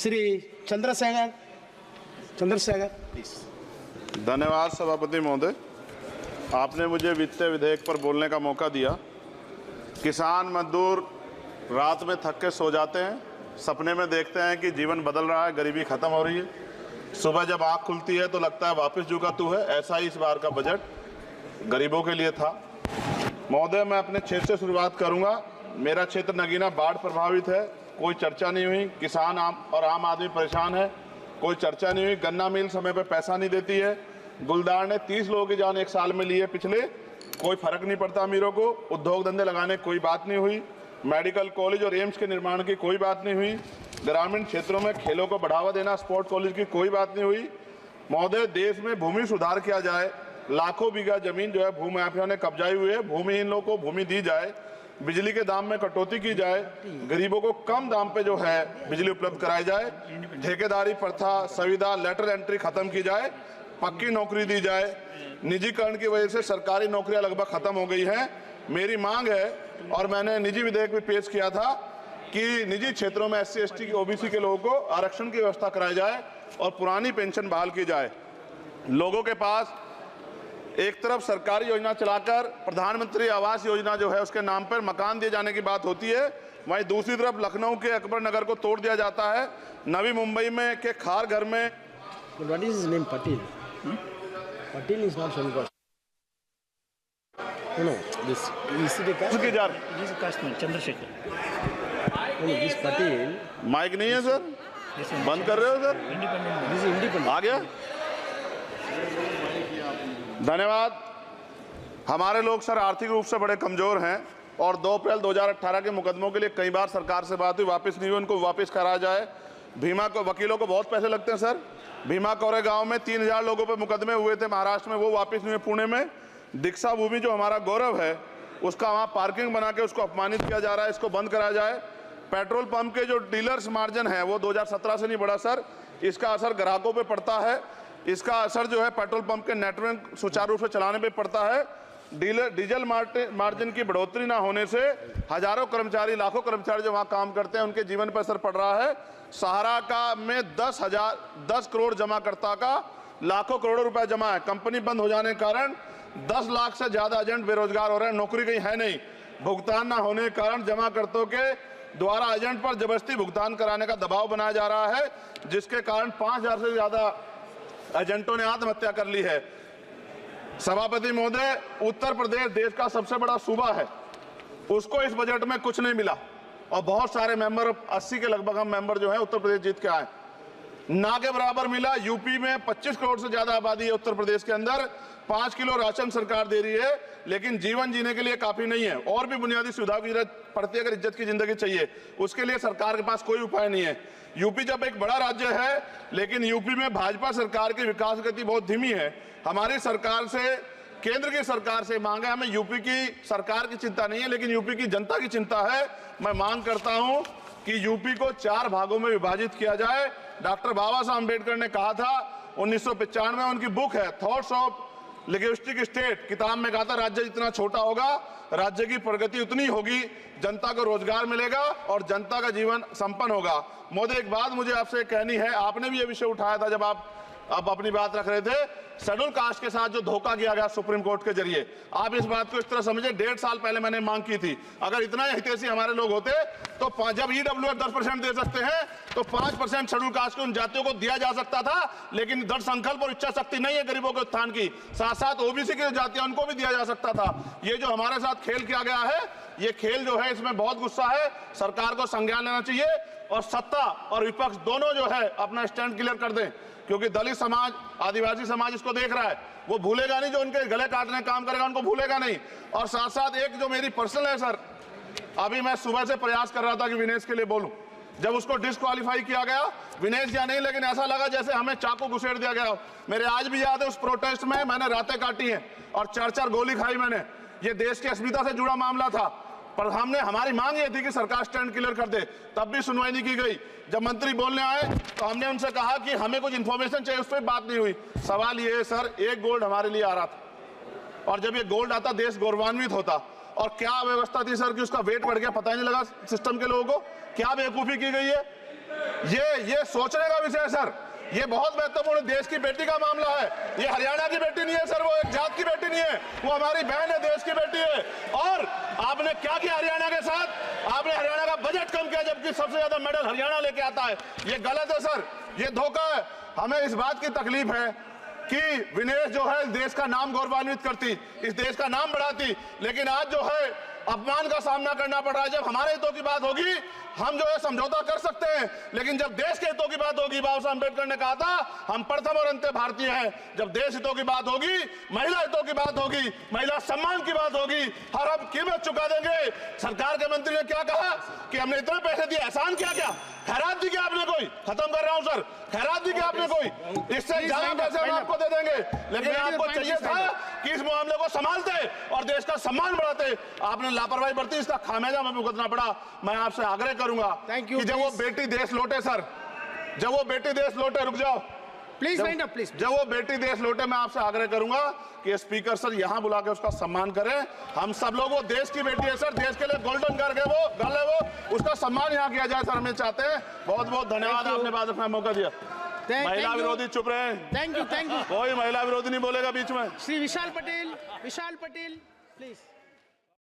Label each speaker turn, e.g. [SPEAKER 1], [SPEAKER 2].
[SPEAKER 1] Shri Chandrashekhar please.
[SPEAKER 2] धन्यवाद सभापति महोदय, आपने मुझे वित्तीय विधेयक पर बोलने का मौका दिया। किसान मजदूर रात में थक के सो जाते हैं, सपने में देखते हैं कि जीवन बदल रहा है, गरीबी खत्म हो रही है। सुबह जब आँख खुलती है तो लगता है वापस जो का तू है। ऐसा ही इस बार का बजट गरीबों के लिए था। महोदय, मैं अपने क्षेत्र से शुरुआत करूंगा। मेरा क्षेत्र नगीना बाढ़ प्रभावित है, कोई चर्चा नहीं हुई। किसान आम आदमी परेशान है, कोई चर्चा नहीं हुई। गन्ना मिल समय पर पैसा नहीं देती है। गुलदार ने 30 लोगों की जान एक साल में ली है पिछले, कोई फर्क नहीं पड़ता अमीरों को। उद्योग धंधे लगाने कोई बात नहीं हुई। मेडिकल कॉलेज और एम्स के निर्माण की कोई बात नहीं हुई। ग्रामीण क्षेत्रों में खेलों को बढ़ावा देना, स्पोर्ट कॉलेज की कोई बात नहीं हुई। महोदय, देश में भूमि सुधार किया जाए, लाखों बीघा जमीन जो है भूमाफिया ने कब्जाई हुई है, भूमिहीन लोगों को भूमि दी जाए, बिजली के दाम में कटौती की जाए, गरीबों को कम दाम पे जो है बिजली उपलब्ध कराई जाए, ठेकेदारी प्रथा, संविदा, लेटर एंट्री खत्म की जाए, पक्की नौकरी दी जाए। निजीकरण की वजह से सरकारी नौकरियां लगभग खत्म हो गई हैं। मेरी मांग है, और मैंने निजी विधेयक भी पेश किया था, कि निजी क्षेत्रों में SC ST की OBC के लोगों को आरक्षण की व्यवस्था कराई जाए और पुरानी पेंशन बहाल की जाए। लोगों के पास एक तरफ सरकारी योजना चलाकर प्रधानमंत्री आवास योजना जो है उसके नाम पर मकान दिए जाने की बात होती है, वहीं दूसरी तरफ लखनऊ के अकबर नगर को तोड़ दिया जाता है। नवी मुंबई में के खार घर में
[SPEAKER 1] What is his name? Patil. Patil is not Shankar. No, this is the caste.
[SPEAKER 2] उसकी जा
[SPEAKER 3] This is Kashmir, Chandrasekhar.
[SPEAKER 1] No, this Patil.
[SPEAKER 2] Mike नहीं है सर, बंद कर रहे हो sir?
[SPEAKER 3] Independent.
[SPEAKER 1] This is independent.
[SPEAKER 2] आ गया। धन्यवाद। हमारे लोग सर आर्थिक रूप से बड़े कमजोर हैं और 2 अप्रैल 2018 के मुकदमों के लिए कई बार सरकार से बात हुई, वापस नहीं हुई। उनको वापस कराया जाए। भीमा को वकीलों को बहुत पैसे लगते हैं सर। भीमा कोरे गांव में 3000 लोगों पर मुकदमे हुए थे महाराष्ट्र में, वो वापस नहीं हुए। पुणे में दीक्षा भूमि जो हमारा गौरव है, उसका वहाँ पार्किंग बना के उसको अपमानित किया जा रहा है, इसको बंद कराया जाए। पेट्रोल पंप के जो डीलर्स मार्जिन है वो 2017 से नहीं बढ़ा सर, इसका असर ग्राहकों पे पड़ता है। इसका असर जो है पेट्रोल पंप के नेटवर्क सुचारू रूप से चलाने पे पड़ता है। डीजल मार्जिन की बढ़ोतरी ना होने से हजारों कर्मचारी, लाखों कर्मचारी जो वहाँ काम करते हैं उनके जीवन पर असर पड़ रहा है। सहारा का में 10 करोड़ जमाकर्ता का लाखों करोड़ों रुपए जमा है। कंपनी बंद हो जाने के कारण 10 लाख से ज्यादा एजेंट बेरोजगार हो रहे हैं, नौकरी कहीं है नहीं। भुगतान ना होने के कारण जमाकर्ताओं के द्वारा एजेंट पर जबरदस्ती भुगतान कराने का दबाव बनाया जा रहा है, जिसके कारण 5000 से ज्यादा एजेंटों ने आत्महत्या कर ली है। सभापति महोदय, उत्तर प्रदेश देश का सबसे बड़ा सूबा है, उसको इस बजट में कुछ नहीं मिला और बहुत सारे मेंबर, 80 के लगभग हम मेंबर जो है उत्तर प्रदेश जीत के आए, ना के बराबर मिला। यूपी में 25 करोड़ से ज्यादा आबादी है उत्तर प्रदेश के अंदर, 5 किलो राशन सरकार दे रही है, लेकिन जीवन जीने के लिए काफी नहीं है। और भी बुनियादी सुविधाओं की जरूरत पड़ती है। अगर इज्जत की जिंदगी चाहिए उसके लिए सरकार के पास कोई उपाय नहीं है। यूपी जब एक बड़ा राज्य है, लेकिन यूपी में भाजपा सरकार की विकास गति बहुत धीमी है। हमारी सरकार से, केंद्र की सरकार से मांग है, हमें यूपी की सरकार की चिंता नहीं है, लेकिन यूपी की जनता की चिंता है। मैं मांग करता हूं कि यूपी को 4 भागों में विभाजित किया जाए। डॉक्टर बाबा साहब अम्बेडकर ने कहा था 1995 में, उनकी बुक है थॉट्स ऑफ लिंग्विस्टिक स्टेट, किताब में कहा था राज्य जितना छोटा होगा राज्य की प्रगति उतनी होगी, जनता को रोजगार मिलेगा और जनता का जीवन संपन्न होगा। मोदी, एक बात मुझे आपसे कहनी है, आपने भी ये विषय उठाया था जब आप अपनी बात रख रहे थे, शेड्यूल कास्ट के साथ जो धोखा किया गया सुप्रीम कोर्ट के जरिए, आप इस बात को इस तरह समझे, 1.5 साल पहले मैंने मांग की थी, अगर इतना हितैषी हमारे लोग होते तो जब EWF 10% दे सकते हैं तो 5% शेड्यूल कास्ट के उन जातियों को दिया जा सकता था, लेकिन दृढ़ संकल्प और इच्छा शक्ति नहीं है गरीबों के उत्थान की। साथ साथ OBC की जातियां उनको भी दिया जा सकता था। ये जो हमारे साथ खेल किया गया है, ये खेल जो है इसमें बहुत गुस्सा है, सरकार को संज्ञान लेना चाहिए और सत्ता और विपक्ष दोनों जो है अपना स्टैंड क्लियर कर दें, क्योंकि दलित समाज, आदिवासी समाज इसको देख रहा है, वो भूलेगा नहीं, जो उनके गले काटने का काम करेगा उनको भूलेगा नहीं। और साथ साथ एक जो मेरी पर्सनल है सर, अभी मैं सुबह से प्रयास कर रहा था कि विनेश के लिए बोलूं, जब उसको डिस्क्वालीफाई किया गया, विनेश या नहीं, लेकिन ऐसा लगा जैसे हमें चाकू घुसेड़ दिया गया। मेरे आज भी याद है उस प्रोटेस्ट में मैंने रातें काटी हैं और 4-4 गोली खाई मैंने। ये देश की अस्मिता से जुड़ा मामला था, पर हमने, हमारी मांग ये थी कि सरकार स्टैंड क्लियर कर दे, तब भी सुनवाई नहीं की गई। जब मंत्री बोलने आए तो हमने उनसे कहा कि हमें कुछ इंफॉर्मेशन चाहिए, उस पर बात नहीं हुई। सवाल ये है सर, 1 गोल्ड हमारे लिए आ रहा था और जब ये गोल्ड आता देश गौरवान्वित होता, और क्या व्यवस्था थी सर कि उसका वेट बढ़ गया, पता ही नहीं लगा सिस्टम के लोगों को। क्या बेवकूफी की गई है, ये सोचने का विषय है सर। ये बहुत महत्वपूर्ण देश की बेटी का मामला है। ये हरियाणा की बेटी नहीं है सर, वो एक जात की बेटी नहीं है, वो हमारी बहन है, देश की बेटी है। और आपने क्या किया हरियाणा के साथ? आपने हरियाणा का बजट कम किया, जबकि सबसे ज्यादा मेडल हरियाणा लेके आता है। ये गलत है सर, ये धोखा है। हमें इस बात की तकलीफ है कि विनेश जो है देश का नाम गौरवान्वित करती, इस देश का नाम बढ़ाती, लेकिन आज जो है अपमान का सामना करना पड़ रहा है। जब हमारे हितों की बात होगी हम जो है समझौता कर सकते हैं, लेकिन जब देश के हितों की बात होगी, बाबा साहब अम्बेडकर ने कहा था हम प्रथम और अंत्य भारतीय हैं। जब देश हितों की बात होगी, महिला हितों की बात होगी, महिला सम्मान की बात होगी, हर हम कीमत चुका देंगे। सरकार के मंत्री ने क्या कहा कि हमने इतने पैसे दिए, एहसान किया क्या? खैरात दी क्या आपने कोई? खत्म कर रहा हूं सर, खैरात दी क्या आपने कोई? इससे ज्यादा पैसे हम आपको दे देंगे, लेकिन आपको चाहिए था कि इस मामले को संभालते और देश का सम्मान बढ़ाते। आपने लापरवाही बरती, इसका खामियाजा हमें भुगतना पड़ा। मैं आपसे आग्रह करूंगा कि जब वो बेटी देश लौटे सर, जब वो बेटी देश लौटे, रुक जाओ
[SPEAKER 1] प्लीज वाइंड अप प्लीज।
[SPEAKER 2] जब वो बेटी देश लौटे, मैं आपसे आग्रह करूंगा कि स्पीकर सर यहां बुला के उसका सम्मान करें। हम सब लोग, वो देश की बेटी है सर, देश के लिए गोल्डन गर्ल है वो, गर्ल है वो, उसका सम्मान यहां किया जाए सर, हमें चाहते हैं। बहुत बहुत धन्यवाद, आपने बात रखने का मौका दिया। महिला विरोधी चुप रहे।
[SPEAKER 1] थैंक यू
[SPEAKER 2] कोई महिला विरोधी नहीं बोलेगा बीच में।
[SPEAKER 1] श्री विशाल पटेल प्लीज।